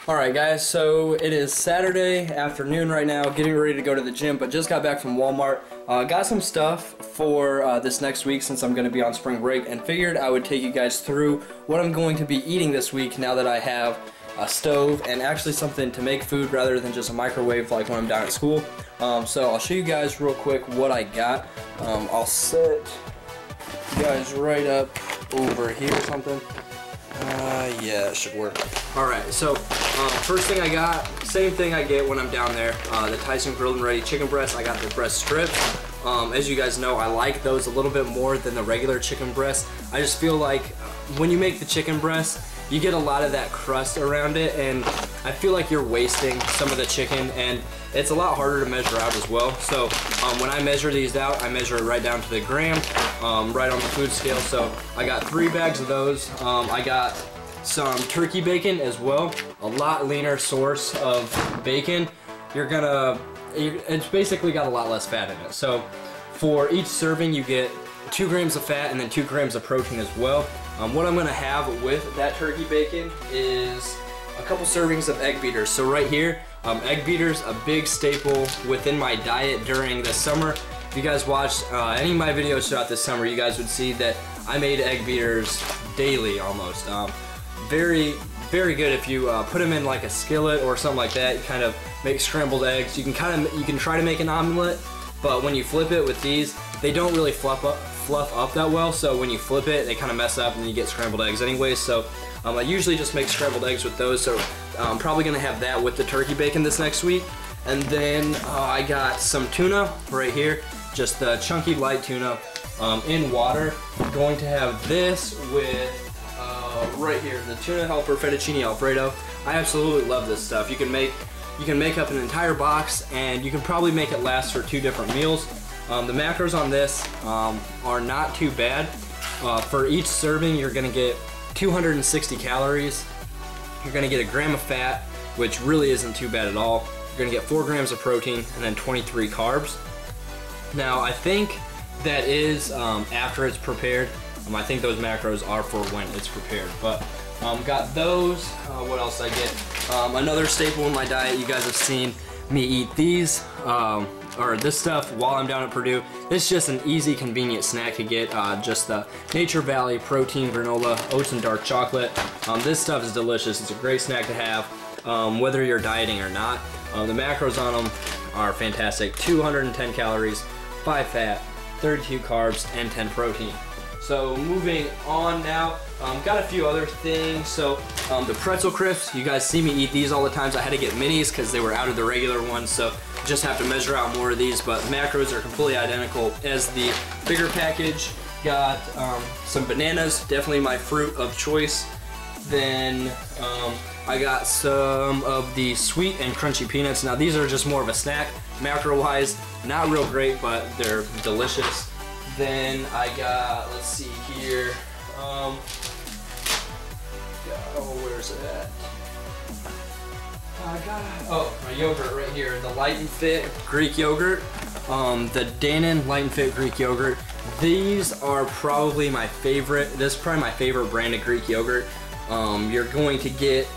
Alright guys, so it is Saturday afternoon right now, getting ready to go to the gym, but just got back from Walmart. Got some stuff for this next week since I'm going to be on spring break, and figured I would take you guys through what I'm going to be eating this week now that I have a stove and actually something to make food rather than just a microwave like when I'm down at school. So I'll show you guys real quick what I got. I'll set you guys right up over here or something. Yeah, it should work. Alright, so first thing I got, same thing I get when I'm down there, the Tyson Grilled and Ready chicken breast. I got the breast strips. As you guys know, I like those a little bit more than the regular chicken breast. I just feel like when you make the chicken breast, you get a lot of that crust around it, and I feel like you're wasting some of the chicken, and it's a lot harder to measure out as well. So when I measure these out, I measure it right down to the gram, right on the food scale. So I got 3 bags of those. I got some turkey bacon as well, a lot leaner source of bacon. It's basically got a lot less fat in it. So for each serving, you get 2 grams of fat and then 2 grams of protein as well. What I'm gonna have with that turkey bacon is a couple servings of egg beaters. So right here, egg beaters, a big staple within my diet during the summer. If you guys watched any of my videos throughout this summer, you guys would see that I made egg beaters daily almost. Very, very good if you put them in like a skillet or something like that. You kind of make scrambled eggs. You can try to make an omelet, but when you flip it with these, they don't really fluff up that well. So when you flip it, they kind of mess up and you get scrambled eggs anyway. So I usually just make scrambled eggs with those. So I'm probably gonna have that with the turkey bacon this next week. And then I got some tuna right here, just the chunky light tuna in water. I'm going to have this with right here, the tuna helper fettuccine alfredo. I absolutely love this stuff. You can make up an entire box, and you can probably make it last for 2 different meals. The macros on this are not too bad. For each serving, you're gonna get 260 calories. You're gonna get 1 gram of fat, which really isn't too bad at all. You're gonna get 4 grams of protein and then 23 carbs. Now, I think that is after it's prepared. I think those macros are for when it's prepared, but got those. What else I get? Another staple in my diet, you guys have seen me eat these, or this stuff while I'm down at Purdue. It's just an easy, convenient snack to get, just the Nature Valley protein granola, oats and dark chocolate. This stuff is delicious. It's a great snack to have, whether you're dieting or not. The macros on them are fantastic. 210 calories, 5 fat, 32 carbs, and 10 protein. So moving on now, got a few other things. So the pretzel crisps, you guys see me eat these all the time. So I had to get minis because they were out of the regular ones. So just have to measure out more of these, but macros are completely identical as the bigger package. Got some bananas, definitely my fruit of choice. Then I got some of the sweet and crunchy peanuts. Now these are just more of a snack, macro-wise, not real great, but they're delicious. Then I got, let's see here, where's it at? I got, my yogurt right here, the Light and Fit Greek yogurt, the Dannon Light and Fit Greek yogurt. These are probably my favorite. This is probably my favorite brand of Greek yogurt. You're going to get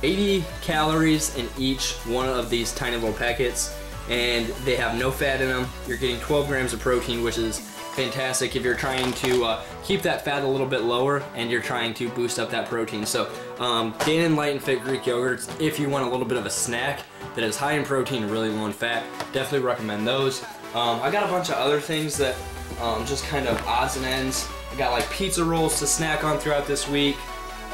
80 calories in each one of these tiny little packets, and they have no fat in them. You're getting 12 grams of protein, which is fantastic if you're trying to keep that fat a little bit lower and you're trying to boost up that protein. So Dannon Light and Fit Greek yogurts, if you want a little bit of a snack that is high in protein and really low in fat, definitely recommend those. I got a bunch of other things that just kind of odds and ends. I got like pizza rolls to snack on throughout this week.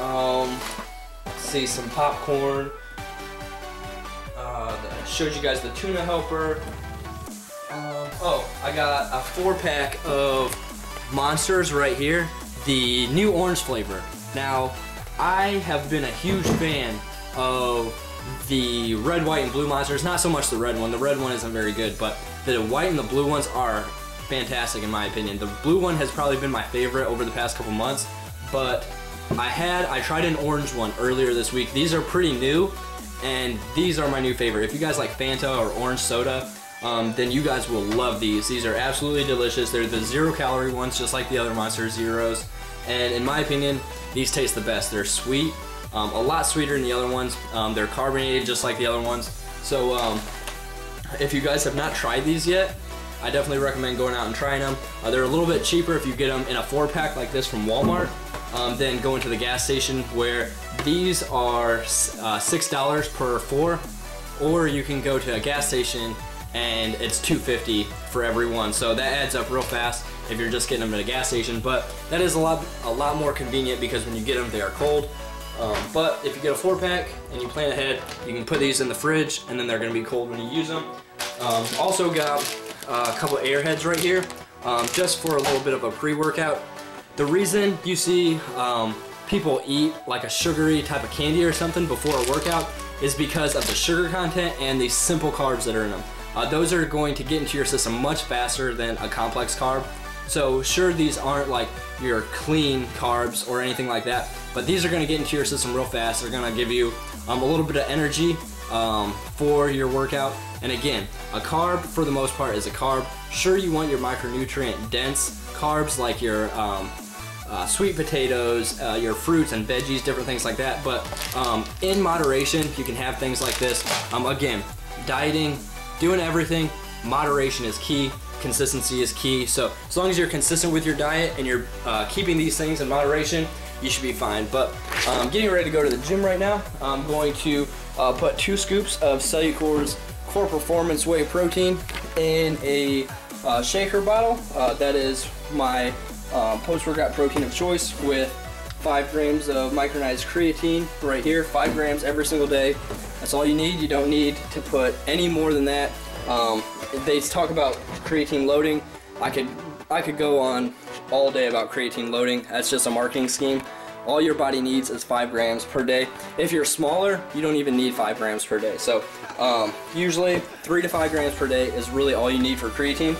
Let's see, some popcorn. I showed you guys the tuna helper. I got a 4-pack of Monsters right here, the new orange flavor. Now, I have been a huge fan of the red, white, and blue Monsters. Not so much the red one. The red one isn't very good, but the white and the blue ones are fantastic in my opinion. The blue one has probably been my favorite over the past couple months, but I tried an orange one earlier this week. These are pretty new, and these are my new favorite. If you guys like Fanta or orange soda, then you guys will love these. These are absolutely delicious. They're the 0-calorie ones, just like the other Monster Zeros. And in my opinion, these taste the best. They're sweet, a lot sweeter than the other ones. They're carbonated just like the other ones. So if you guys have not tried these yet, I definitely recommend going out and trying them. They're a little bit cheaper if you get them in a 4-pack like this from Walmart, than going to the gas station, where these are $6 per 4, or you can go to a gas station and it's $2.50 for every one. So that adds up real fast if you're just getting them at a gas station, but that is a lot more convenient because when you get them, they are cold. But if you get a 4-pack and you plan ahead, you can put these in the fridge and then they're gonna be cold when you use them. Also got a couple of Airheads right here, just for a little bit of a pre-workout. The reason you see people eat like a sugary type of candy or something before a workout is because of the sugar content and the simple carbs that are in them. Those are going to get into your system much faster than a complex carb. So sure, these aren't like your clean carbs or anything like that, but these are going to get into your system real fast. They're going to give you a little bit of energy for your workout. And again, a carb for the most part is a carb. Sure, you want your micronutrient dense carbs like your sweet potatoes, your fruits and veggies, different things like that, but in moderation you can have things like this. Again, dieting, doing everything, moderation is key, consistency is key. So as long as you're consistent with your diet and you're keeping these things in moderation, you should be fine. But I'm getting ready to go to the gym right now. I'm going to put 2 scoops of Cellucor's Core Performance Whey Protein in a shaker bottle. That is my post-workout protein of choice, with 5 grams of micronized creatine right here. 5 grams every single day. That's all you need. You don't need to put any more than that. They talk about creatine loading. I could go on all day about creatine loading. That's just a marketing scheme. All your body needs is 5 grams per day. If you're smaller, you don't even need 5 grams per day. So usually 3 to 5 grams per day is really all you need for creatine.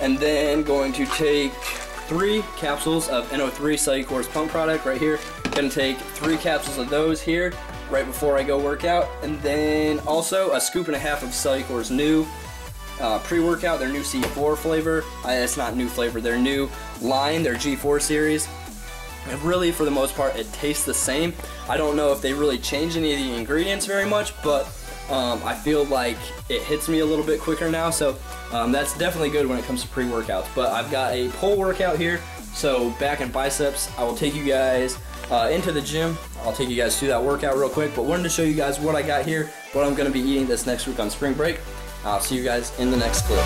And then going to take 3 capsules of NO3 Cellucor's pump product right here. Gonna take 3 capsules of those here right before I go work out. And then also a scoop and a half of Cellucor's new pre-workout, their new C4 flavor. It's not new flavor, their new line, their G4 series. And really, for the most part, it tastes the same. I don't know if they really changed any of the ingredients very much, but I feel like it hits me a little bit quicker now, so that's definitely good when it comes to pre-workouts. But I've got a pull workout here, so back and biceps. I will take you guys into the gym. I'll take you guys through that workout real quick, but wanted to show you guys what I got here, what I'm going to be eating this next week on spring break. I'll see you guys in the next clip.